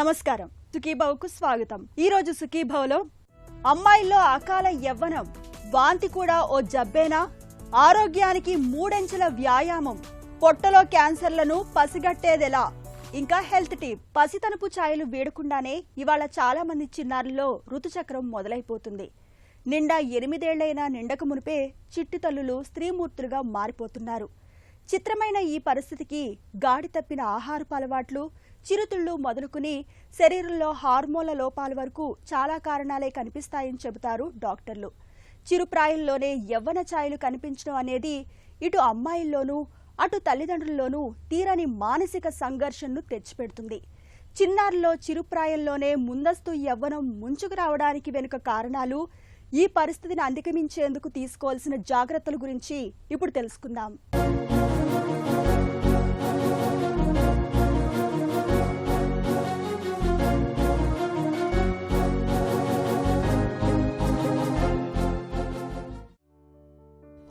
నమస్కారం, సుఖీభవకు స్వాగతం. ఈ రోజు సుఖీభవలో అమ్మాయిల్లో అకాల యవ్వనం, వాంతి కూడా ఓ జబ్బేనా, ఆరోగ్యానికి మూడంచెల వ్యాయామం, పొట్టలో క్యాన్సర్లను పసిగట్టేదెలా, ఇంకా హెల్త్ టిప్. పసితనపు ఛాయలు వీడకుండానే ఇవాళ చాలా మంది చిన్నారుల్లో ఋతుచక్రం మొదలైపోతుంది. నిండా 8 ఏళ్లైనా నిండక మునిపే చిట్టి తల్లులు స్త్రీమూర్తులుగా మారిపోతున్నారు. చిత్రమైన ఈ పరిస్థితికి గాడి తప్పిన ఆహారపు అలవాట్లు, చిరుతిళ్ళు మొదలుకుని శరీరంలో హార్మోన్ల లోపాల వరకు చాలా కారణాలే కనిపిస్తాయని చెబుతారు డాక్టర్లు. చిరుప్రాయంలోనే యవ్వన ఛాయలు కనిపించడం అనేది ఇటు అమ్మాయిల్లోనూ అటు తల్లిదండ్రుల్లోనూ తీరని మానసిక సంఘర్షణను తెచ్చిపెడుతుంది. చిన్నారుల్లో చిరుప్రాయంలోనే ముందస్తు యవ్వనం ముంచుకు రావడానికి వెనుక కారణాలు, ఈ పరిస్థితిని అధిగమించేందుకు తీసుకోవాల్సిన జాగ్రత్తల గురించి ఇప్పుడు తెలుసుకుందాం.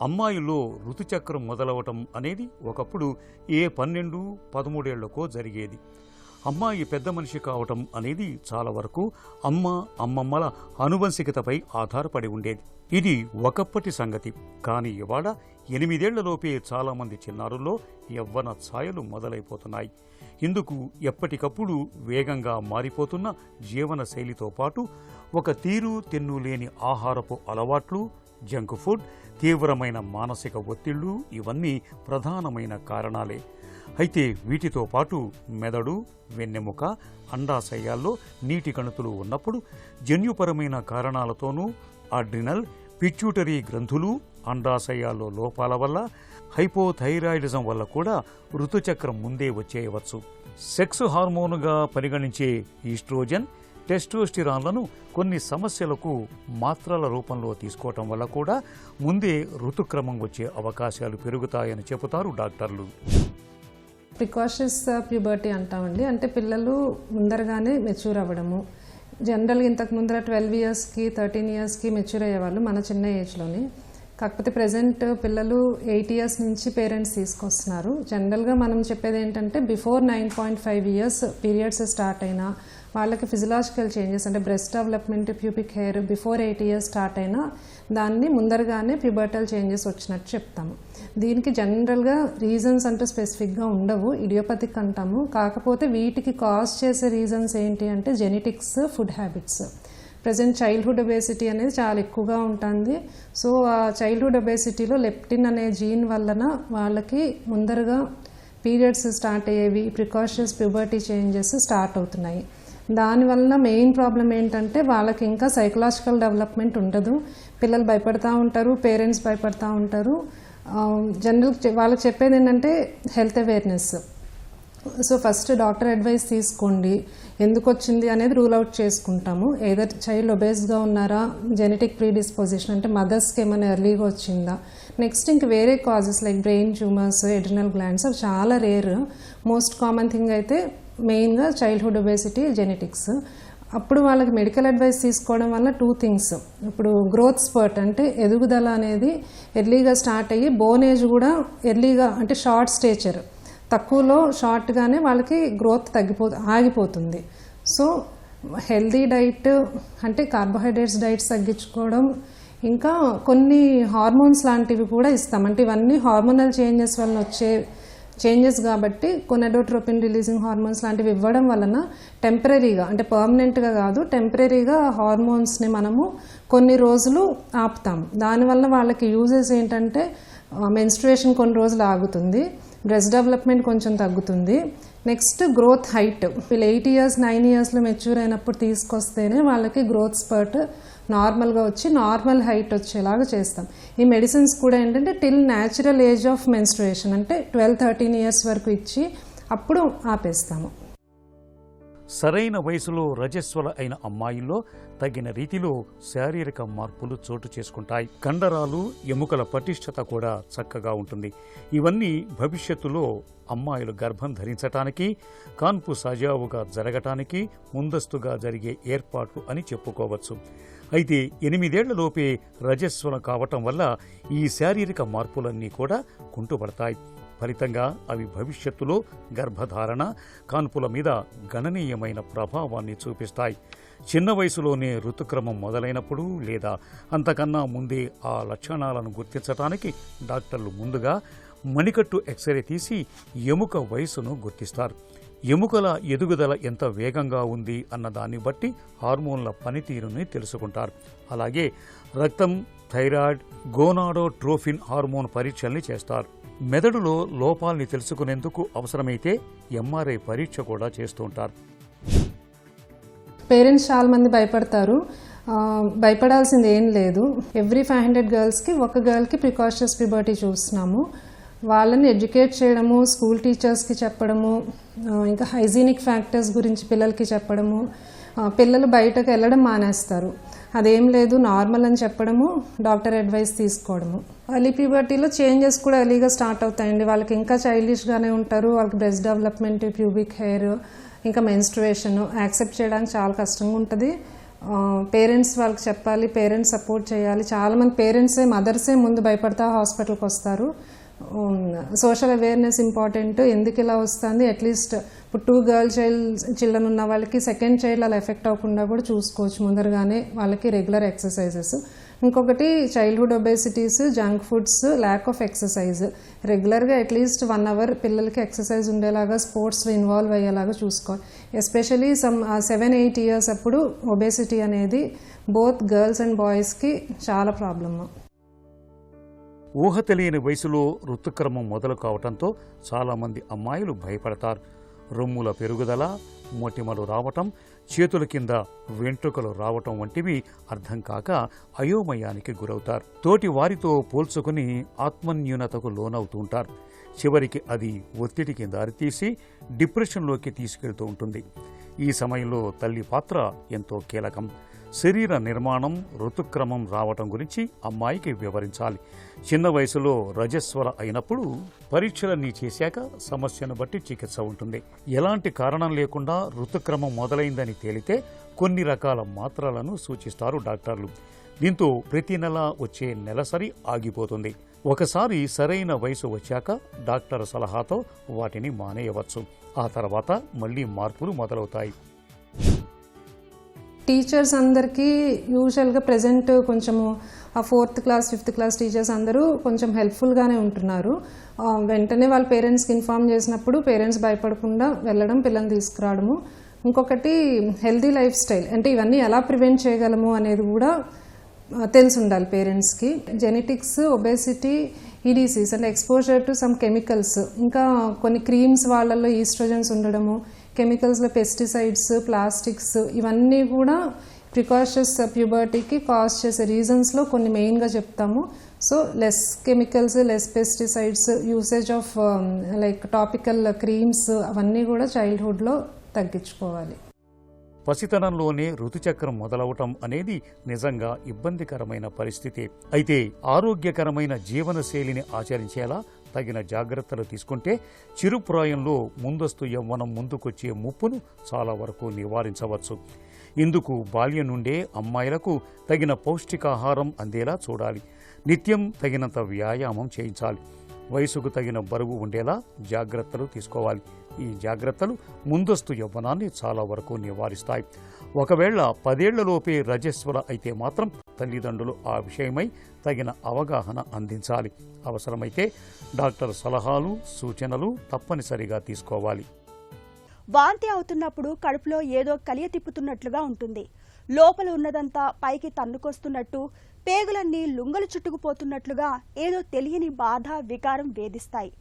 అమ్మాయిల్లో ఋతుచక్రం మొదలవటం అనేది ఒకప్పుడు ఏ 12-13 ఏళ్లకో జరిగేది. అమ్మాయి పెద్ద మనిషి కావటం అనేది చాలా వరకు అమ్మమ్మల అనువంశికతపై ఆధారపడి ఉండేది. ఇది ఒకప్పటి సంగతి. కానీ ఇవాళ 8 ఏళ్లలోపే చాలామంది చిన్నారుల్లో యవ్వన ఛాయలు మొదలైపోతున్నాయి. ఇందుకు ఎప్పటికప్పుడు వేగంగా మారిపోతున్న జీవన శైలితో పాటు ఒక తీరు తెన్ను లేని ఆహారపు అలవాట్లు, జంక్ ఫుడ్, తీవ్రమైన మానసిక ఒత్తిళ్లు ఇవన్నీ ప్రధానమైన కారణాలే. అయితే వీటితో పాటు మెదడు, వెన్నెముక, అండాశయాల్లో నీటి కణుతులు ఉన్నప్పుడు జన్యుపరమైన కారణాలతోనూ అడ్రినల్, పిట్యూటరీ గ్రంథులు, అండాశయాల్లో లోపాల వల్ల, హైపోథైరాయిడిజం వల్ల కూడా ఋతుచక్రం ముందే వచ్చేయవచ్చు. సెక్స్ హార్మోనుగా పరిగణించే ఈస్ట్రోజన్, టెస్టోస్టిరాన్లను కొన్ని సమస్యలకు మాత్రల రూపంలో తీసుకోవటం వల్ల కూడా ముందే ఋతుక్రమం వచ్చే అవకాశాలు పెరుగుతాయని చెబుతారు డాక్టర్లు. ప్రికాషన్స్ ప్యూబర్టీ అంటామండి. అంటే పిల్లలు ముందరగానే మెచ్యూర్ అవ్వడము. జనరల్గా ఇంతకు ముందర 12 ఇయర్స్కి 13 ఇయర్స్కి మెచ్యూర్ అయ్యేవాళ్ళు మన చిన్న ఏజ్లోని. కాకపోతే ప్రజెంట్ పిల్లలు 8 ఇయర్స్ నుంచి పేరెంట్స్ తీసుకొస్తున్నారు. జనరల్గా మనం చెప్పేది ఏంటంటే బిఫోర్ 9.5 ఇయర్స్ పీరియడ్స్ స్టార్ట్ అయినా వాళ్ళకి ఫిజియలాజికల్ చేంజెస్ అంటే breast development, pubic hair before 8 years start అయినా దాన్ని ముందరగానే ప్యూబర్టల్ చేంజెస్ వచ్చినట్టు చెప్తాము. దీనికి జనరల్గా రీజన్స్ అంటూ స్పెసిఫిక్గా ఉండవు, ఇడియోపతిక్ అంటాము. కాకపోతే వీటికి కాజ్ చేసే రీజన్స్ ఏంటి అంటే genetics, food habits. Present childhood obesity అనేది చాలా ఎక్కువగా ఉంటుంది. సో ఆ చైల్డ్హుడ్ ఒబేసిటీలో లెప్టిన్ అనే జీన్ వలన వాళ్ళకి ముందరగా పీరియడ్స్ స్టార్ట్ అయ్యేవి, ప్రికాషన్స్ ప్యూబర్టీ చేంజెస్ స్టార్ట్ అవుతున్నాయి. దానివల్ల మెయిన్ ప్రాబ్లం ఏంటంటే వాళ్ళకి ఇంకా సైకలాజికల్ డెవలప్మెంట్ ఉండదు. పిల్లలు భయపడతా ఉంటారు, పేరెంట్స్ భయపడతా ఉంటారు. జనరల్ వాళ్ళకి చెప్పేది ఏంటంటే health awareness. So first doctor advice తీసుకోండి, ఎందుకు వచ్చింది అనేది రూల్ అవుట్ చేసుకుంటాము. ఏదర్ చైల్డ్ ఒబేస్గా ఉన్నారా, జెనెటిక్ ప్రీడిస్పోజిషన్ అంటే మదర్స్కి ఏమైనా ఎర్లీగా వచ్చిందా, నెక్స్ట్ ఇంక వేరే causes like brain tumours, adrenal glands అవి చాలా రేర్. మోస్ట్ కామన్ థింగ్ అయితే మెయిన్గా చైల్డ్హుడ్ ఒబేసిటీ, జెనెటిక్స్. అప్పుడు వాళ్ళకి మెడికల్ అడ్వైస్ తీసుకోవడం వల్ల 2 థింగ్స్. ఇప్పుడు గ్రోత్ స్పర్ట్ అంటే ఎదుగుదల అనేది ఎర్లీగా స్టార్ట్ అయ్యి బోన్ ఏజ్ కూడా ఎర్లీగా అంటే షార్ట్ స్టేచర్ తక్కువలో షార్ట్గానే వాళ్ళకి గ్రోత్ ఆగిపోతుంది. సో హెల్దీ డైట్ అంటే కార్బోహైడ్రేట్స్ డైట్స్ తగ్గించుకోవడం, ఇంకా కొన్ని హార్మోన్స్ లాంటివి కూడా ఇస్తాం. అంటే ఇవన్నీ హార్మోనల్ చేంజెస్ వలన వచ్చే చేంజెస్ కాబట్టి కొనెడోట్రోపిన్ రిలీజింగ్ హార్మోన్స్ లాంటివి ఇవ్వడం వలన టెంపరీగా అంటే పర్మనెంట్గా కాదు, టెంపరీగా హార్మోన్స్ని మనము కొన్ని రోజులు ఆపుతాం. దానివల్ల వాళ్ళకి యూజెస్ ఏంటంటే మెన్స్ట్రుయేషన్ కొన్ని రోజులు ఆగుతుంది, బ్రెస్ట్ డెవలప్మెంట్ కొంచెం తగ్గుతుంది, నెక్స్ట్ గ్రోత్ హైట్. వీళ్ళు 8 ఇయర్స్ 9 ఇయర్స్లో మెచ్యూర్ అయినప్పుడు తీసుకొస్తేనే వాళ్ళకి గ్రోత్ స్పర్ట్ నార్మల్గా వచ్చి నార్మల్ హైట్ వచ్చేలాగా చేస్తాం. ఈ మెడిసిన్స్ కూడా ఏంటంటే till natural age of menstruation అంటే 12-13 ఇయర్స్ వరకు ఇచ్చి అప్పుడు ఆపేస్తాము. సరైన వయసులో రజస్వల అయిన అమ్మాయిల్లో తగిన రీతిలో శారీరక మార్పులు చోటు చేసుకుంటాయి. కండరాలు, ఎముకల పటిష్టత కూడా చక్కగా ఉంటుంది. ఇవన్నీ భవిష్యత్తులో అమ్మాయిలు గర్భం ధరించటానికి, కాన్పు సజావుగా జరగటానికి ముందస్తుగా జరిగే ఏర్పాట్లు అని చెప్పుకోవచ్చు. అయితే 8 ఏళ్లలోపే రజస్వలం కావటం వల్ల ఈ శారీరక మార్పులన్నీ కూడా కుంటుపడతాయి. ఫలితంగా అవి భవిష్యత్తులో గర్భధారణ, కాన్పుల మీద గణనీయమైన ప్రభావాన్ని చూపిస్తాయి. చిన్న వయసులోనే ఋతుక్రమం మొదలైనప్పుడు లేదా అంతకన్నా ముందే ఆ లక్షణాలను గుర్తించడానికి డాక్టర్లు ముందుగా మణికట్టు ఎక్స్రే తీసి ఎముక వయసును గుర్తిస్తారు. ఎముకల ఎదుగుదల ఎంత వేగంగా ఉంది అన్న దాన్ని బట్టి హార్మోన్ల పనితీరుని తెలుసుకుంటారు. అలాగే రక్తం, థైరాయిడ్, గోనాడోట్రోఫిన్ హార్మోన్ పరీక్షల్ని చేస్తారు. మెదడులో లోపాల్ని తెలుసుకునేందుకు అవసరమైతే ఎంఆర్ఐ పరీక్ష కూడా చేస్తూ ఉంటారు. పేరెంట్స్ చాలా మంది భయపడతారు. భయపడాల్సింది ఏం లేదు. ఎవ్రీ 500 గర్ల్స్కి ఒక గర్ల్కి ప్రికాషన్స్ ప్యూబర్టీ చూస్తున్నాము. వాళ్ళని ఎడ్యుకేట్ చేయడము, స్కూల్ టీచర్స్కి చెప్పడము, ఇంకా హైజీనిక్ ఫ్యాక్టర్స్ గురించి పిల్లలకి చెప్పడము. పిల్లలు బయటకు వెళ్ళడం మానేస్తారు. అదేం లేదు నార్మల్ అని చెప్పడము, డాక్టర్ అడ్వైస్ తీసుకోవడము. ఎర్లీ ప్యూబర్టీలో చేంజెస్ కూడా ఎర్లీగా స్టార్ట్ అవుతాయండి. వాళ్ళకి ఇంకా చైల్డిష్గానే ఉంటారు. వాళ్ళకి బ్రెస్ట్ డెవలప్మెంట్, ప్యూబిక్ హెయిర్, ఇంకా మెన్స్ట్రుయేషన్ యాక్సెప్ట్ చేయడానికి చాలా కష్టంగా ఉంటుంది. పేరెంట్స్ వాళ్ళకి చెప్పాలి, పేరెంట్స్ సపోర్ట్ చేయాలి. చాలామంది పేరెంట్సే, మదర్సే ముందు భయపడతా హాస్పిటల్కి వస్తారు. Social awareness important. ఎందుకు ఇలా వస్తుంది, అట్లీస్ట్ ఇప్పుడు 2 గర్ల్ చిల్డ్రన్ ఉన్న వాళ్ళకి సెకండ్ చైల్డ్ అలా ఎఫెక్ట్ అవ్వకుండా కూడా చూసుకోవచ్చు ముందరగానే. వాళ్ళకి రెగ్యులర్ ఎక్సర్సైజెస్. ఇంకొకటి childhood obesities, junk foods, lack of exercise. రెగ్యులర్గా అట్లీస్ట్ 1 అవర్ పిల్లలకి ఎక్సర్సైజ్ ఉండేలాగా, స్పోర్ట్స్లో ఇన్వాల్వ్ అయ్యేలాగా చూసుకోవాలి. ఎస్పెషలీ 7-8 ఇయర్స్ అప్పుడు ఒబేసిటీ అనేది బోత్ గర్ల్స్ అండ్ బాయ్స్కి చాలా ప్రాబ్లమ్. ఊహ తెలియని వయసులో ఋతుక్రమం మొదలు కావటంతో చాలామంది అమ్మాయిలు భయపడతారు. రొమ్ముల పెరుగుదల, మొటిమలు రావటం, చేతుల కింద వెంట్రుకలు రావటం వంటివి అర్థం కాక అయోమయానికి గురవుతారు. తోటి వారితో పోల్చుకుని ఆత్మన్యూనతకు లోనవుతూ ఉంటారు. చివరికి అది ఒత్తిడికి దారితీసి డిప్రెషన్లోకి తీసుకెళ్తూ ఉంటుంది. ఈ సమయంలో తల్లి పాత్ర ఎంతో కీలకం. శరీర నిర్మాణం, ఋతుక్రమం రావటం గురించి అమ్మాయికి వివరించాలి. చిన్న వయసులో రజస్వల అయినప్పుడు పరీక్షలన్నీ చేశాక సమస్యను బట్టి చికిత్స ఉంటుంది. ఎలాంటి కారణం లేకుండా ఋతుక్రమం మొదలైందని తేలితే కొన్ని రకాల మాత్రలను సూచిస్తారు డాక్టర్లు. దీంతో ప్రతి నెల వచ్చే నెలసరి ఆగిపోతుంది. ఒకసారి సరైన వయసు వచ్చాక డాక్టర్ సలహాతో వాటిని మానేయవచ్చు. ఆ తర్వాత మళ్లీ మార్పులు మొదలవుతాయి. టీచర్స్ అందరికీ యూజువల్గా ప్రజెంట్ కొంచెము ఆ 4th class 5th class teachers అందరూ కొంచెం హెల్ప్ఫుల్గానే ఉంటున్నారు. వెంటనే వాళ్ళ పేరెంట్స్కి ఇన్ఫార్మ్ చేసినప్పుడు పేరెంట్స్ భయపడకుండా వెళ్ళడం, పిల్లల్ని తీసుకురావడము. ఇంకొకటి హెల్దీ లైఫ్ స్టైల్, అంటే ఇవన్నీ ఎలా ప్రివెంట్ చేయగలము అనేది కూడా తెలిసి ఉండాలి పేరెంట్స్కి. జెనెటిక్స్, ఒబేసిటీ, ఈడీసీస్ అంటే ఎక్స్పోజర్ టు సమ్ కెమికల్స్, ఇంకా కొన్ని క్రీమ్స్ వాళ్ళల్లో ఈస్ట్రోజన్స్ ఉండడము, కెమికల్స్లో పెస్టిసైడ్స్, ప్లాస్టిక్స్, ఇవన్నీ కూడా ప్రికాషన్స్ ప్యూబర్టీకి కాజ్ చేసే రీజన్స్లో కొన్ని మెయిన్గా చెప్తాము. So less chemicals, less pesticides, usage of like topical creams, అవన్నీ కూడా చైల్డ్హుడ్లో తగ్గించుకోవాలి. పసితనంలోనే ఋతుచక్రం మొదలవటం అనేది నిజంగా ఇబ్బందికరమైన పరిస్థితి. అయితే ఆరోగ్యకరమైన జీవనశైలిని ఆచరించేలా తగిన జాగ్రత్తలు తీసుకుంటే చిరుప్రాయంలో ముందస్తు యవ్వనం ముందుకొచ్చే ముప్పును చాలా వరకు నివారించవచ్చు. ఇందుకు బాల్యం నుండే అమ్మాయిలకు తగిన పౌష్టికాహారం అందేలా చూడాలి. నిత్యం తగినంత వ్యాయామం చేయించాలి. వయసుకు తగిన బరువు ఉండేలా జాగ్రత్తలు తీసుకోవాలి. ఈ జాగ్రత్తలు ముందస్తు యవ్వనాన్ని చాలా వరకు నివారిస్తాయి. ఒకవేళ 10 ఏళ్లలోపే రజస్వల అయితే మాత్రం తల్లిదండ్రులు ఆ విషయమై తగిన అవగాహన అందించాలి. అవసరమైతే డాక్టర్ సలహాలు, సూచనలు తప్పనిసరిగా తీసుకోవాలి. వాంతి అవుతున్నప్పుడు కడుపులో ఏదో కలియ తిప్పుతున్నట్లుగా ఉంటుంది. లోపల ఉన్నదంతా పైకి తన్నుకొస్తున్నట్టు, పేగులన్నీ లుంగలు చుట్టుకుపోతున్నట్లుగా ఏదో తెలియని బాధ, వికారం వేధిస్తాయి.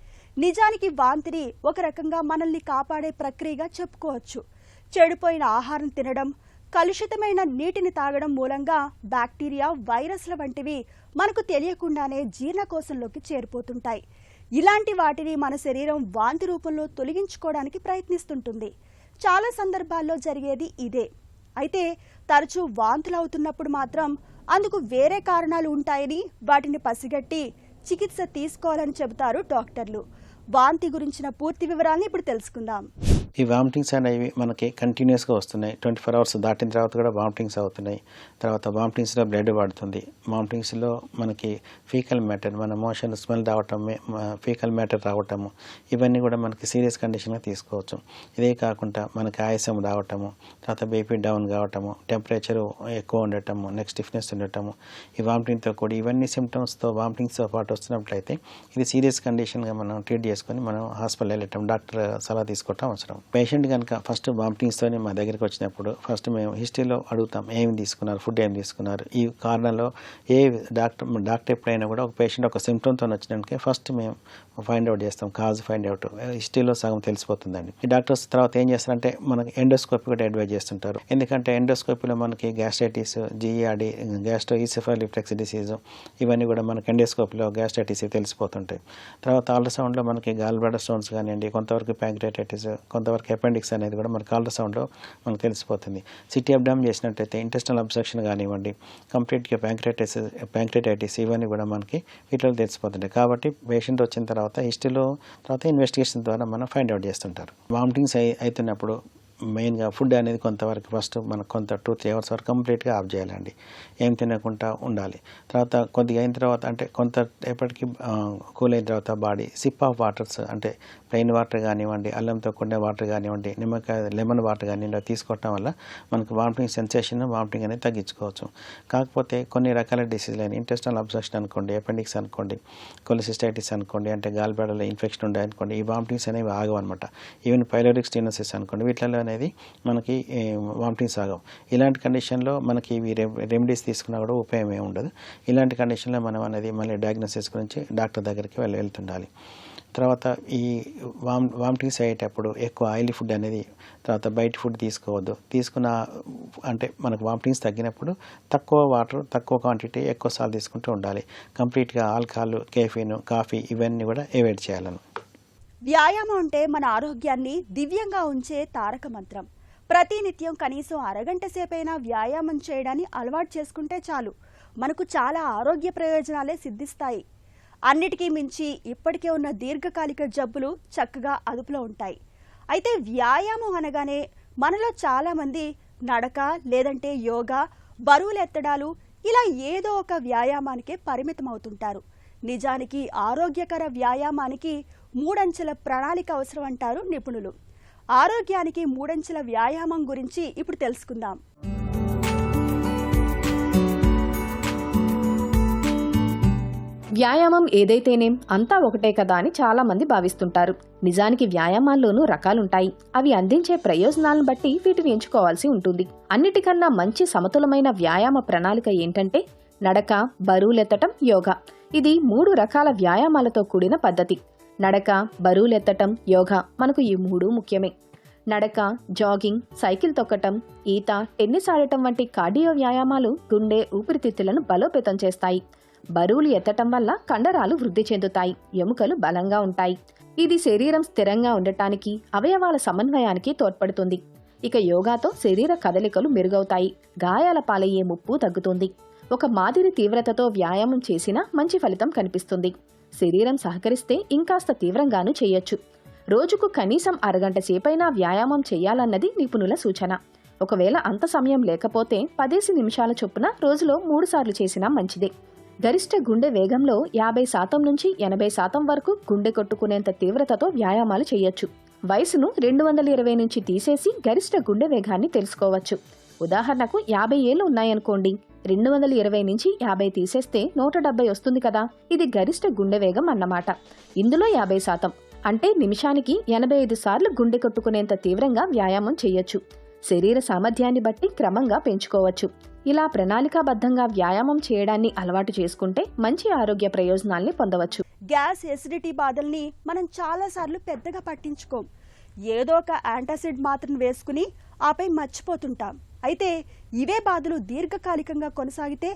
నిజానికి వాంతిని ఒక రకంగా మనల్ని కాపాడే ప్రక్రియగా చెప్పుకోవచ్చు. చెడిపోయిన ఆహారం తినడం, కలుషితమైన నీటిని తాగడం మూలంగా బ్యాక్టీరియా, వైరస్ల వంటివి మనకు తెలియకుండానే జీర్ణకోశంలోకి చేరిపోతుంటాయి. ఇలాంటి వాటిని మన శరీరం వాంతి రూపంలో తొలగించుకోవడానికి ప్రయత్నిస్తుంటుంది. చాలా సందర్భాల్లో జరిగేది ఇదే. అయితే తరచూ వాంతులు అవుతున్నప్పుడు మాత్రం అందుకు వేరే కారణాలు ఉంటాయని, వాటిని పసిగట్టి చికిత్స తీసుకోవాలని చెబుతారు డాక్టర్లు. వాంతి గురించిన పూర్తి వివరాలను ఇప్పుడు తెలుసుకుందాం. ఈ వామిటింగ్స్ అనేవి మనకి కంటిన్యూస్గా వస్తున్నాయి. 24 hours దాటిన తర్వాత కూడా వామిటింగ్స్ అవుతున్నాయి. తర్వాత వామిటింగ్స్లో బ్లడ్ పడుతుంది. వామిటింగ్స్లో మనకి ఫీకల్ మ్యాటర్, మన మోషన్ స్మెల్ రావటం, ఫీకల్ మ్యాటర్ రావటము, ఇవన్నీ కూడా మనకి సీరియస్ కండిషన్గా తీసుకోవచ్చు. ఇదే కాకుండా మనకి ఆయాసం రావటము, తర్వాత బీపీ డౌన్ కావటము, టెంపరేచర్ ఎక్కువ ఉండటము, నెక్ స్టిఫ్నెస్ ఉండటము, ఈ వామిటింగ్తో కూడా ఇవన్నీ సిమ్టమ్స్తో వామిటింగ్స్తో పాటు వస్తున్నట్లయితే ఇది సీరియస్ కండిషన్గా మనం ట్రీట్ చేసుకొని మనం హాస్పిటల్ వెళ్ళటం, డాక్టర్ సలహా తీసుకోవటం అవసరం. పేషెంట్ కనుక ఫస్ట్ వామిటింగ్స్తోనే మా దగ్గరికి వచ్చినప్పుడు ఫస్ట్ మేము హిస్టరీలో అడుగుతాం, ఏమి తీసుకున్నారు, ఫుడ్ ఏమి తీసుకున్నారు, ఈ కారణంలో ఏ డాక్టర్ ఎప్పుడైనా కూడా ఒక పేషెంట్ ఒక సిమ్టమ్తో వచ్చినాక ఫస్ట్ మేము ఫైండ్ అవుట్ చేస్తాం, కాజ్ ఫైండ్ అవుట్ హిస్టరీలో సగం తెలిసిపోతుందండి. ఈ డాక్టర్స్ తర్వాత ఏం చేస్తారంటే మనకి ఎండోస్కోపీ కూడా అడ్వైజ్ చేస్తుంటారు. ఎందుకంటే ఎండోస్కోపీలో మనకి gastritis, GERD, gastro oesophageal reflex disease, ఇవన్నీ కూడా మనకి ఎండోస్కోపీలో గ్యాస్ట్రైటిస్ తెలిసిపోతుంటాయి. తర్వాత అల్ట్రాసౌండ్లో మనకి గాల్ బ్లాడర్ స్టోన్స్ కానివ్వండి, కొంతవరకు ప్యాంక్రియాటైటిస్, కొంతవరకు అపెండిక్స్ అనేది కూడా మనకి అల్ట్రాసౌండ్లో మనకు తెలిసిపోతుంది. సిటీ అబ్డామిన్ చేసినట్టయితే ఇంటెస్టనల్ అబ్స్ట్రక్షన్ కానివ్వండి, కంప్లీట్గా ప్యాంక్రియాటైటిస్, ఇవన్నీ కూడా మనకి వీటిలో తెలిసిపోతుంటాయి. కాబట్టి పేషెంట్ వచ్చిన తర్వాత హిస్టరీలో తర్వాత ఇన్వెస్టిగేషన్ ద్వారా మనం ఫైండ్ అవుట్ చేస్తుంటారు. వామిటింగ్స్ అవుతున్నప్పుడు మెయిన్గా ఫుడ్ అనేది కొంతవరకు ఫస్ట్ మనకు కొంత 2-3 hours వరకు కంప్లీట్గా ఆఫ్ చేయాలండి. ఏం తినకుండా ఉండాలి. తర్వాత కొద్దిగా అయిన తర్వాత అంటే కొంత ఎప్పటికీ కూల్ అయిన తర్వాత బాడీ సిప్ ఆఫ్ వాటర్స్, అంటే ప్లెయిన్ వాటర్ కానివ్వండి, అల్లంతో కూడిన వాటర్ కానివ్వండి, లెమన్ వాటర్ కానివ్వండి తీసుకోవటం వల్ల మనకు వామిటింగ్ సెన్సేషన్, వామిటింగ్ అనేది తగ్గించుకోవచ్చు. కాకపోతే కొన్ని రకాల డిసీజులు అయిన ఇంటెస్టనల్ అబ్స్ట్రక్షన్ అనుకోండి, అపెండిక్స్ అనుకోండి, కొలిసిస్టైటిస్ అనుకోండి, అంటే గాల్ బ్లాడర్లో ఇన్ఫెక్షన్ ఉండే అనుకోండి, ఈ వామిటింగ్స్ అనేవి ఆగవన్నమాట. ఈవెన్ పైలోరిక్ స్టెనోసిస్ అనుకోండి, వీటిలో అనేది మనకి వామిటింగ్స్ ఆగవు. ఇలాంటి కండిషన్లో మనకి ఇవి రెమెడీస్ తీసుకున్నా కూడా ఉపయోగం ఏమి ఉండదు. ఇలాంటి కండిషన్లో మనం అనేది మళ్ళీ డయాగ్నోసిస్ గురించి డాక్టర్ దగ్గరికి వెళ్తుండాలి. తర్వాత ఈ వామిటింగ్స్ అయ్యేటప్పుడు ఎక్కువ ఆయిలీ ఫుడ్ అనేది, తర్వాత బయట ఫుడ్ తీసుకోవద్దు. తీసుకున్న అంటే మనకు వామిటింగ్స్ తగ్గినప్పుడు తక్కువ వాటర్, తక్కువ క్వాంటిటీ, ఎక్కువ సాల్ట్ తీసుకుంటూ ఉండాలి. కంప్లీట్గా ఆల్కహాల్, కెఫీన్, కాఫీ ఇవన్నీ కూడా అవాయిడ్ చేయాలని. వ్యాయామం అంటే మన ఆరోగ్యాన్ని దివ్యంగా ఉంచే తారక మంత్రం. ప్రతినిత్యం కనీసం అరగంట సేపైనా వ్యాయామం చేయడాన్ని అలవాటు చేసుకుంటే చాలు, మనకు చాలా ఆరోగ్య ప్రయోజనాలే సిద్ధిస్తాయి. అన్నిటికీ మించి ఇప్పటికే ఉన్న దీర్ఘకాలిక జబ్బులు చక్కగా అదుపులో ఉంటాయి. అయితే వ్యాయామం అనగానే మనలో చాలామంది నడక, లేదంటే యోగా, బరువులు ఎత్తడాలు, ఇలా ఏదో ఒక వ్యాయామానికే పరిమితం అవుతుంటారు. నిజానికి ఆరోగ్యకర వ్యాయామానికి 3 అంచెల ప్రణాళిక అవసరం అంటారు నిపుణులు. ఆరోగ్యానికి 3 అంచెల వ్యాయామం గురించి ఇప్పుడు తెలుసుకుందాం. వ్యాయామం ఏదైతేనేం అంతా ఒకటే కదా అని చాలా మంది భావిస్తుంటారు. నిజానికి వ్యాయామాల్లోనూ రకాలుంటాయి. అవి అందించే ప్రయోజనాలను బట్టి వీటిని ఎంచుకోవాల్సి ఉంటుంది. అన్నిటికన్నా మంచి సమతులమైన వ్యాయామ ప్రణాళిక ఏంటంటే నడక, బరువులెత్తటం, యోగా. ఇది 3 రకాల వ్యాయామాలతో కూడిన పద్ధతి. నడక, బరువులెత్తటం, యోగా, మనకు ఈ 3 ముఖ్యమే. నడక, జాగింగ్, సైకిల్ తొక్కటం, ఈత, టెన్నిస్ ఆడటం వంటి కార్డియో వ్యాయామాలు గుండె, ఊపిరితిత్తులను బలోపేతం చేస్తాయి. బరువులు ఎత్తటం వల్ల కండరాలు వృద్ధి చెందుతాయి, ఎముకలు బలంగా ఉంటాయి. ఇది శరీరం స్థిరంగా ఉండటానికి, అవయవాల సమన్వయానికి తోడ్పడుతుంది. ఇక యోగాతో శరీర కదలికలు మెరుగవుతాయి, గాయాల పాలయ్యే ముప్పు తగ్గుతుంది. ఒక మాదిరి తీవ్రతతో వ్యాయామం చేసినా మంచి ఫలితం కనిపిస్తుంది. శరీరం సహకరిస్తే ఇంకాస్త తీవ్రంగానూ చేయొచ్చు. రోజుకు కనీసం అరగంట సేపైనా వ్యాయామం చేయాలన్నది నిపుణుల సూచన. ఒకవేళ అంత సమయం లేకపోతే 15 నిమిషాల చొప్పున రోజులో 3 సార్లు చేసినా మంచిదే. గరిష్ట గుండె వేగంలో 50% నుంచి 80% వరకు గుండె కొట్టుకునేంత తీవ్రతతో వ్యాయామాలు చేయొచ్చు. వయసును 220 నుంచి తీసేసి గరిష్ట గుండె వేగాన్ని తెలుసుకోవచ్చు. ఉదాహరణకు 50 ఏళ్లు ఉన్నాయనుకోండి, 220 నుంచి 50 తీసేస్తే 170 వస్తుంది కదా. ఇది గరిష్ట గుండె వేగం అన్నమాట. ఇందులో 50% అంటే నిమిషానికి 85 సార్లు గుండె కొట్టుకునేంత తీవ్రంగా వ్యాయామం చేయొచ్చు. శరీర సామర్థ్యాన్ని బట్టి క్రమంగా పెంచుకోవచ్చు. ఇలా ప్రణాళికాబద్ధంగా వ్యాయామం చేయడాన్ని అలవాటు చేసుకుంటే మంచి ఆరోగ్య ప్రయోజనాల్ని పొందవచ్చు. గ్యాస్, ఎసిడిటీ బాధల్ని మనం చాలాసార్లు పెద్దగా పట్టించుకోం. ఏదో ఒక యాంటాసిడ్ మాత్రను వేసుకుని ఆపై మర్చిపోతుంటాం. అయితే ఇవే బాధలు దీర్ఘకాలికంగా కొనసాగితే,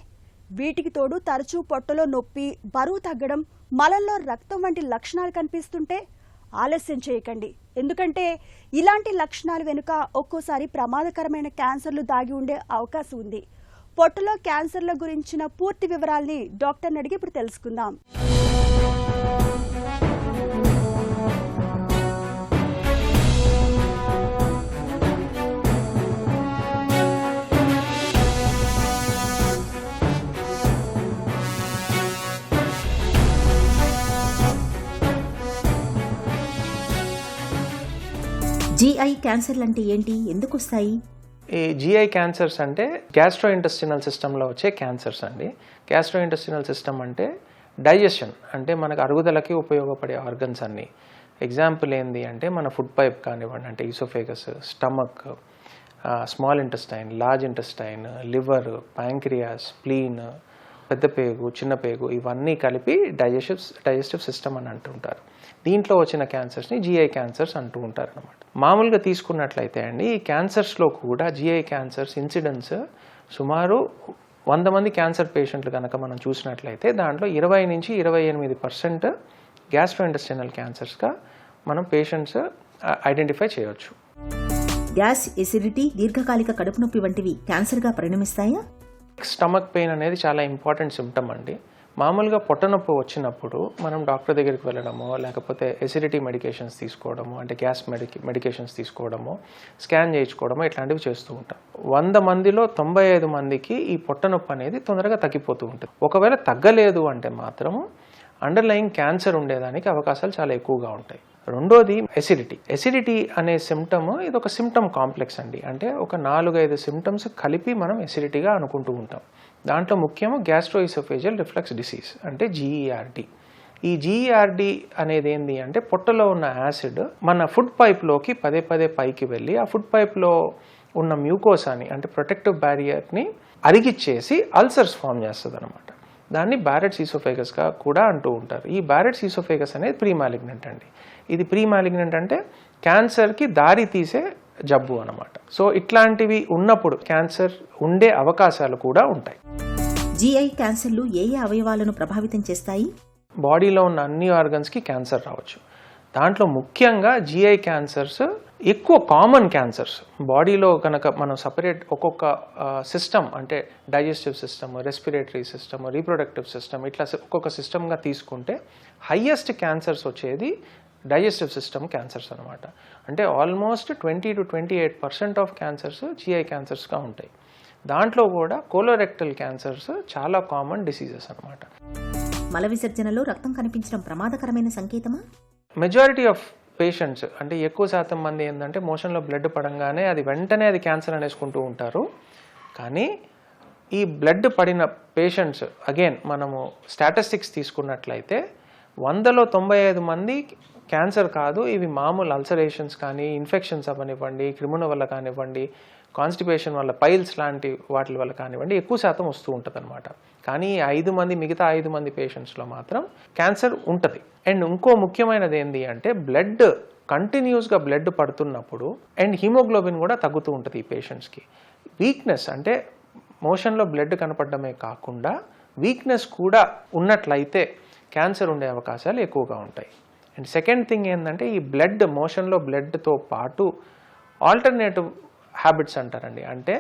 వీటికి తోడు తరచూ పొట్టలో నొప్పి, బరువు తగ్గడం, మలంలో రక్తం వంటి లక్షణాలు కనిపిస్తుంటే ఆలస్యం చేయకండి. ఎందుకంటే ఇలాంటి లక్షణాలు వెనుక ఒక్కోసారి ప్రమాదకరమైన క్యాన్సర్లు దాగి ఉండే అవకాశం ఉంది. పొట్టలో క్యాన్సర్ల గురించిన పూర్తి వివరాల్ని డాక్టర్ని అడిగి ఇప్పుడు తెలుసుకుందాం. జీఐ క్యాన్సర్లు అంటే ఏంటి, ఎందుకు వస్తాయి? ఈ జీఐ క్యాన్సర్స్ అంటే గ్యాస్ట్రోఇంటెస్టినల్ సిస్టంలో వచ్చే క్యాన్సర్స్ అండి. గ్యాస్ట్రోఇంటెస్టినల్ సిస్టమ్ అంటే డైజెషన్, అంటే మనకు అరుగుదలకి ఉపయోగపడే ఆర్గన్స్ అన్నీ. ఎగ్జాంపుల్ ఏంది అంటే మన ఫుడ్ పైప్ కానివ్వండి, అంటే oesophagus, stomach, small intestine, large intestine, liver, pancreas, spleen, పెద్ద పేగు, చిన్న పేగు, ఇవన్నీ కలిపి డైజెస్టివ్ సిస్టమ్ అని అంటుంటారు. దీంట్లో వచ్చిన క్యాన్సర్స్ని జీఐ క్యాన్సర్స్ అంటూ ఉంటారు అన్నమాట. మామూలుగా తీసుకున్నట్లయితే అండి, ఈ క్యాన్సర్స్లో కూడా జీఐ క్యాన్సర్స్ ఇన్సిడెన్స్ సుమారు 100 మంది క్యాన్సర్ పేషెంట్లు కనుక మనం చూసినట్లయితే దాంట్లో 20 నుంచి 28% గ్యాస్ట్రోఇంటెస్టినల్ క్యాన్సర్స్గా మనం పేషెంట్స్ ఐడెంటిఫై చేయవచ్చు. గ్యాస్, ఎసిడిటీ, దీర్ఘకాలిక కడుపు నొప్పి వంటివి క్యాన్సర్గా పరిణమిస్తాయా? స్టమక్ పెయిన్ అనేది చాలా ఇంపార్టెంట్ సిమ్టమ్ అండి. మామూలుగా పొట్టనొప్పి వచ్చినప్పుడు మనం డాక్టర్ దగ్గరికి వెళ్ళడమో, లేకపోతే ఎసిడిటీ మెడికేషన్స్ తీసుకోవడము, అంటే గ్యాస్ మెడికేషన్స్ తీసుకోవడమో, స్కాన్ చేయించుకోవడమో ఇట్లాంటివి చేస్తూ ఉంటాం. 100 మందిలో 95 మందికి ఈ పొట్టనొప్పి అనేది తొందరగా తగ్గిపోతూ ఉంటుంది. ఒకవేళ తగ్గలేదు అంటే మాత్రము అండర్లయింగ్ క్యాన్సర్ ఉండేదానికి అవకాశాలు చాలా ఎక్కువగా ఉంటాయి. రెండోది ఎసిడిటీ అనే సిమ్టమ్, ఇది ఒక సిమ్టమ్ కాంప్లెక్స్ అండి. అంటే ఒక 4-5 సిమ్టమ్స్ కలిపి మనం ఎసిడిటీగా అనుకుంటూ ఉంటాం. దాంట్లో ముఖ్యము గ్యాస్ట్రోఇసోఫేజియల్ రిఫ్లక్స్ డిసీజ్, అంటే జీఈఆర్డి. ఈ జీఈఆర్డి అనేది ఏంది అంటే పొట్టలో ఉన్న యాసిడ్ మన ఫుడ్ పైప్లోకి పదే పైకి వెళ్ళి ఆ ఫుడ్ పైప్లో ఉన్న మ్యూకోసాని, అంటే ప్రొటెక్టివ్ బ్యారియర్ని అరిగిచ్చేసి అల్సర్స్ ఫామ్ చేస్తుంది అనమాట. దాన్ని బ్యారెట్స్ ఈసోఫేగస్గా కూడా అంటూ ఉంటారు. ఈ బ్యారెట్స్ ఈసోఫేగస్ అనేది ప్రీ మాలిగ్నెంట్ అండి. ఇది ప్రీ మాలిగ్నెంట్ అంటే క్యాన్సర్కి దారి తీసే జబ్బు అనమాట. సో ఇట్లాంటివి ఉన్నప్పుడు క్యాన్సర్ ఉండే అవకాశాలు కూడా ఉంటాయి. జీఐ క్యాన్సర్లు ఏ అవయవాలను ప్రభావితం చేస్తాయి? బాడీలో ఉన్న అన్ని ఆర్గన్స్కి క్యాన్సర్ రావచ్చు. దాంట్లో ముఖ్యంగా జీఐ క్యాన్సర్స్ ఎక్కువ కామన్ క్యాన్సర్స్. బాడీలో కనుక మనం సపరేట్ ఒక్కొక్క సిస్టమ్, అంటే digestive system, respiratory system, reproductive system, ఇట్లా ఒక్కొక్క సిస్టమ్గా తీసుకుంటే హయ్యెస్ట్ క్యాన్సర్స్ వచ్చేది డైజెస్టివ్ సిస్టమ్ క్యాన్సర్స్ అనమాట. అంటే almost 20 to 28% of cancers GI క్యాన్సర్స్గా ఉంటాయి. దాంట్లో కూడా కోలోరెక్టల్ క్యాన్సర్స్ చాలా కామన్ డిసీజెస్ అనమాట. మల విసర్జనలో రక్తం కనిపించడం ప్రమాదకరమైన సంకేతమా? మెజారిటీ ఆఫ్ పేషెంట్స్, అంటే ఎక్కువ శాతం మంది ఏంటంటే మోషన్లో బ్లడ్ పడంగానే అది వెంటనే అది క్యాన్సర్ అనేసుకుంటూ ఉంటారు. కానీ ఈ బ్లడ్ పడిన పేషెంట్స్, అగైన్ మనము స్టాటిస్టిక్స్ తీసుకున్నట్లయితే 100లో 95 మంది క్యాన్సర్ కాదు, ఇవి మామూలు అల్సరేషన్స్ కానీ, ఇన్ఫెక్షన్స్ అవనివ్వండి, క్రిముల వల్ల కానివ్వండి, కాన్స్టిపేషన్ వల్ల, పైల్స్ లాంటి వాటి వల్ల కానివ్వండి, ఎక్కువ శాతం వస్తూ ఉంటుంది అనమాట. కానీ మిగతా 5 మంది పేషెంట్స్లో మాత్రం క్యాన్సర్ ఉంటుంది. అండ్ ఇంకో ముఖ్యమైనది ఏంటి అంటే బ్లడ్ కంటిన్యూస్గా బ్లడ్ పడుతున్నప్పుడు అండ్ హిమోగ్లోబిన్ కూడా తగ్గుతూ ఉంటుంది ఈ పేషెంట్స్కి. వీక్నెస్, అంటే మోషన్లో బ్లడ్ కనపడమే కాకుండా వీక్నెస్ కూడా ఉన్నట్లయితే క్యాన్సర్ ఉండే అవకాశాలు ఎక్కువగా ఉంటాయి. అండ్ సెకండ్ థింగ్ ఏంటంటే ఈ బ్లడ్, మోషన్లో బ్లడ్తో పాటు ఆల్టర్నేటివ్ హ్యాబిట్స్ అంటారండి. అంటే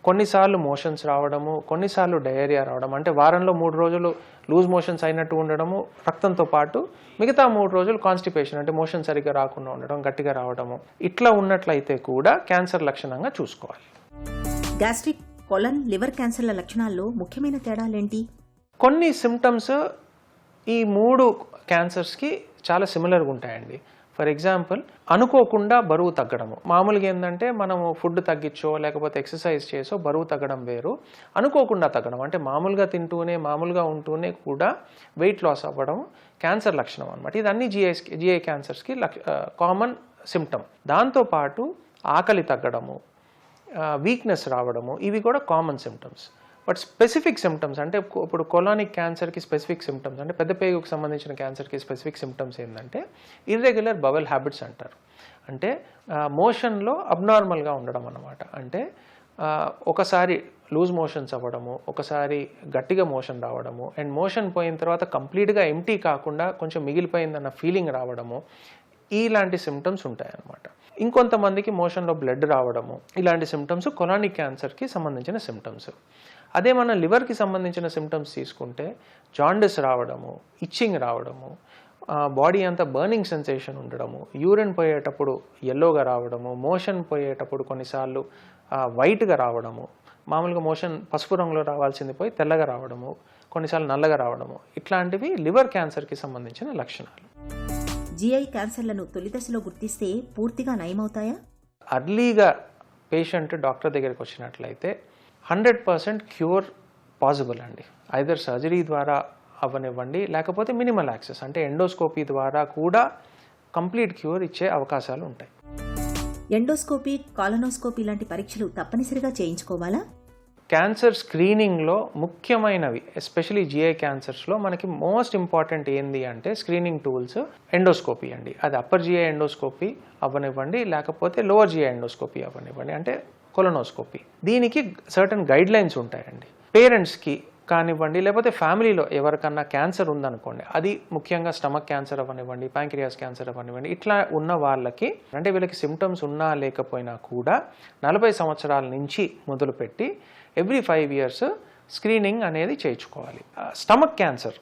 కొన్నిసార్లు మోషన్స్ రావడము, కొన్నిసార్లు డయేరియా రావడం, అంటే వారంలో 3 రోజులు లూజ్ మోషన్స్ అయినట్టు ఉండడము రక్తంతో పాటు, మిగతా 3 రోజులు కాన్స్టిపేషన్, అంటే మోషన్ సరిగ్గా రాకుండా ఉండడం, గట్టిగా రావడము, ఇట్లా ఉన్నట్లయితే కూడా క్యాన్సర్ లక్షణంగా చూసుకోవాలి. గ్యాస్ట్రిక్, కొలన్, లివర్ క్యాన్సర్ల లక్షణాల్లో ముఖ్యమైన తేడాలేంటి? కొన్ని సిమ్టమ్స్ ఈ 3 క్యాన్సర్స్కి చాలా సిమిలర్గా ఉంటాయండి. ఫర్ ఎగ్జాంపుల్, అనుకోకుండా బరువు తగ్గడము. మామూలుగా ఏంటంటే మనము ఫుడ్ తగ్గించో లేకపోతే ఎక్సర్సైజ్ చేసో బరువు తగ్గడం వేరు. అనుకోకుండా తగ్గడం, అంటే మామూలుగా తింటూనే మామూలుగా ఉంటూనే కూడా వెయిట్ లాస్ అవ్వడం క్యాన్సర్ లక్షణం అనమాట. ఇది అన్ని జీఐ క్యాన్సర్స్కి కామన్ సిమ్టమ్. దాంతోపాటు ఆకలి తగ్గడము, వీక్నెస్ రావడము, ఇవి కూడా common symptoms. But specific symptoms, అంటే ఇప్పుడు కొలానిక్ క్యాన్సర్కి స్పెసిఫిక్ సిమ్టమ్స్, అంటే పెద్ద పేగుకు సంబంధించిన క్యాన్సర్కి స్పెసిఫిక్ సిమ్టమ్స్ ఏంటంటే ఇర్రెగ్యులర్ బవెల్ హ్యాబిట్స్ అంటారు. అంటే మోషన్లో అబ్నార్మల్గా ఉండడం అన్నమాట. అంటే ఒకసారి లూజ్ మోషన్స్ అవ్వడము, ఒకసారి గట్టిగా మోషన్ రావడము, అండ్ మోషన్ పోయిన తర్వాత కంప్లీట్గా ఎంటీ కాకుండా కొంచెం మిగిలిపోయిందన్న ఫీలింగ్ రావడము, ఇలాంటి సిమ్టమ్స్ ఉంటాయన్నమాట. ఇంకొంతమందికి మోషన్లో బ్లడ్ రావడము, ఇలాంటి సిమ్టమ్స్ కొలానిక్ క్యాన్సర్కి సంబంధించిన సిమ్టమ్స్. అదే మన లివర్కి సంబంధించిన సిమ్టమ్స్ తీసుకుంటే జాండిస్ రావడము, ఇచ్చింగ్ రావడము, బాడీ అంతా బర్నింగ్ సెన్సేషన్ ఉండడము, యూరిన్ పోయేటప్పుడు ఎల్లోగా రావడము, మోషన్ పోయేటప్పుడు కొన్నిసార్లు వైట్గా రావడము, మామూలుగా మోషన్ పసుపు రంగులో రావాల్సింది పోయి తెల్లగా రావడము, కొన్నిసార్లు నల్లగా రావడము, ఇట్లాంటివి లివర్ క్యాన్సర్కి సంబంధించిన లక్షణాలు. జిఐ క్యాన్సర్లను తొలి దశలో గుర్తిస్తే పూర్తిగా నయమవుతాయా? అర్లీగా పేషెంట్ డాక్టర్ దగ్గరికి వచ్చినట్లయితే 100% క్యూర్ పాసిబుల్ అండి. ఐదర్ సర్జరీ ద్వారా అవ్వనివ్వండి, లేకపోతే మినిమల్ యాక్సెస్ అంటే ఎండోస్కోపీ ద్వారా కూడా కంప్లీట్ క్యూర్ ఇచ్చే అవకాశాలు ఉంటాయి. ఎండోస్కోపీ, కాలనోస్కోపీ లాంటి పరీక్షలు తప్పనిసరిగా చేయించుకోవాలా? క్యాన్సర్ స్క్రీనింగ్లో ముఖ్యమైనవి, ఎస్పెషలీ జిఐ క్యాన్సర్స్లో మనకి మోస్ట్ ఇంపార్టెంట్ ఏంది అంటే స్క్రీనింగ్ టూల్స్ ఎండోస్కోపీ అండి. అది అప్పర్ జిఐ ఎండోస్కోపీ అవ్వనివ్వండి, లేకపోతే లోవర్ జిఐ ఎండోస్కోపీ అవ్వనివ్వండి, అంటే కొలనోస్కోపీ. దీనికి సర్టన్ గైడ్ లైన్స్ ఉంటాయండి. పేరెంట్స్కి కానివ్వండి, లేకపోతే ఫ్యామిలీలో ఎవరికన్నా క్యాన్సర్ ఉందనుకోండి, అది ముఖ్యంగా స్టమక్ క్యాన్సర్ అవ్వనివ్వండి, ప్యాంక్రియాస్ క్యాన్సర్ అవ్వనివ్వండి, ఇట్లా ఉన్న వాళ్ళకి అంటే వీళ్ళకి సిమ్టమ్స్ ఉన్నా లేకపోయినా కూడా 40 సంవత్సరాల నుంచి మొదలుపెట్టి ఎవ్రీ 5 years స్క్రీనింగ్ అనేది చేయించుకోవాలి. స్టమక్ క్యాన్సర్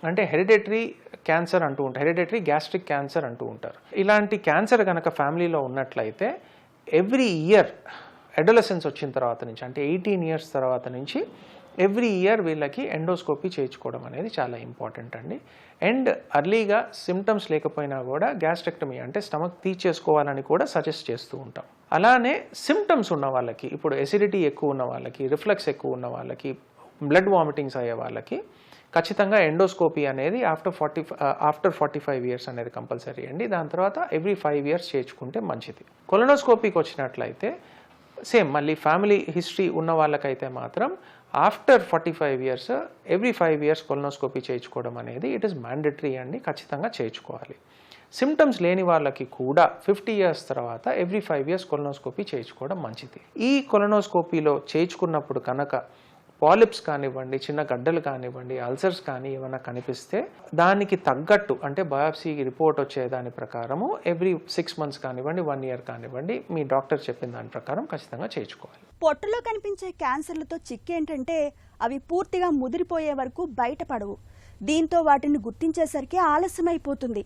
అంటే హెరిడేటరీ క్యాన్సర్ అంటూ ఉంటారు, హెరిడేటరీ గ్యాస్ట్రిక్ క్యాన్సర్ అంటూ ఉంటారు. ఇలాంటి క్యాన్సర్ కనుక ఫ్యామిలీలో ఉన్నట్లయితే ఎవ్రీ ఇయర్ అడోలసెన్స్ వచ్చిన తర్వాత నుంచి అంటే 18 years తర్వాత నుంచి ఎవ్రీ ఇయర్ వీళ్ళకి ఎండోస్కోపీ చేయించుకోవడం అనేది చాలా ఇంపార్టెంట్ అండి. అండ్ అర్లీగా సిమ్టమ్స్ లేకపోయినా కూడా గ్యాస్ట్రెక్టమీ అంటే స్టమక్ తీసేసుకోవాలని కూడా సజెస్ట్ చేస్తూ ఉంటాం. అలానే సిమ్టమ్స్ ఉన్న వాళ్ళకి, ఇప్పుడు ఎసిడిటీ ఎక్కువ ఉన్న వాళ్ళకి, రిఫ్లక్స్ ఎక్కువ ఉన్న వాళ్ళకి, బ్లడ్ వామిటింగ్స్ అయ్యే వాళ్ళకి ఖచ్చితంగా ఎండోస్కోపీ అనేది ఆఫ్టర్ 45 years అనేది కంపల్సరీ అండి. దాని తర్వాత ఎవ్రీ 5 years చేయించుకుంటే మంచిది. కొలనోస్కోపీకి వచ్చినట్లయితే సేమ్ మళ్ళీ ఫ్యామిలీ హిస్టరీ ఉన్న వాళ్ళకైతే మాత్రం after 45 years every 5 years colonoscopy చేయించుకోవడం అనేది ఇట్ ఈస్ మ్యాండేటరీ అండి, ఖచ్చితంగా చేయించుకోవాలి. సిమ్టమ్స్ లేని వాళ్ళకి కూడా 50 years తర్వాత ఎవ్రీ 5 years కొలనోస్కోపీ చేయించుకోవడం మంచిది. ఈ కొలనోస్కోపీలో చేయించుకున్నప్పుడు కనుక పాలిప్స్ కానివ్వండి, చిన్న గడ్డలు కానివ్వండి, అల్సర్స్ కానీ ఏమైనా కనిపిస్తే దానికి తగ్గట్టు అంటే బయాప్సీ రిపోర్ట్ వచ్చే దాని ప్రకారము ఎవ్రీ 6 months కానివ్వండి, 1 year కానివ్వండి, మీ డాక్టర్ చెప్పిన దాని ప్రకారం ఖచ్చితంగా చేయించుకోవాలి. పొట్టలో కనిపించే క్యాన్సర్లతో చిక్కేంటంటే అవి పూర్తిగా ముదిరిపోయే వరకు బయటపడవు. దీంతో వాటిని గుర్తించేసరికి ఆలస్యమైపోతుంది.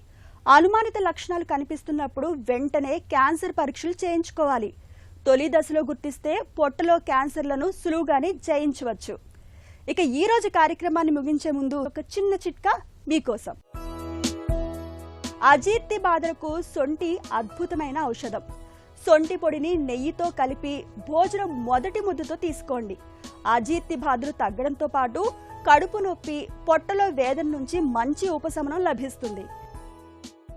అనుమానిత లక్షణాలు కనిపిస్తున్నప్పుడు వెంటనే క్యాన్సర్ పరీక్షలు చేయించుకోవాలి. తొలి దశలో గుర్తిస్తే పొట్టలో క్యాన్సర్లను సులువుగానే జయించవచ్చు. ఇక ఈ రోజు కార్యక్రమాన్ని ముగించే ముందు ఒక చిన్న చిట్కా మీకోసం. అజీర్తి బాధలకు సొంటి అద్భుతమైన ఔషధం. సొంటి పొడిని నెయ్యితో కలిపి భోజనం మొదటి ముద్దతో తీసుకోండి. అజీర్తి బాధలు తగ్గడంతో పాటు కడుపు నొప్పి, పొట్టలో వేదన నుంచి మంచి ఉపశమనం లభిస్తుంది.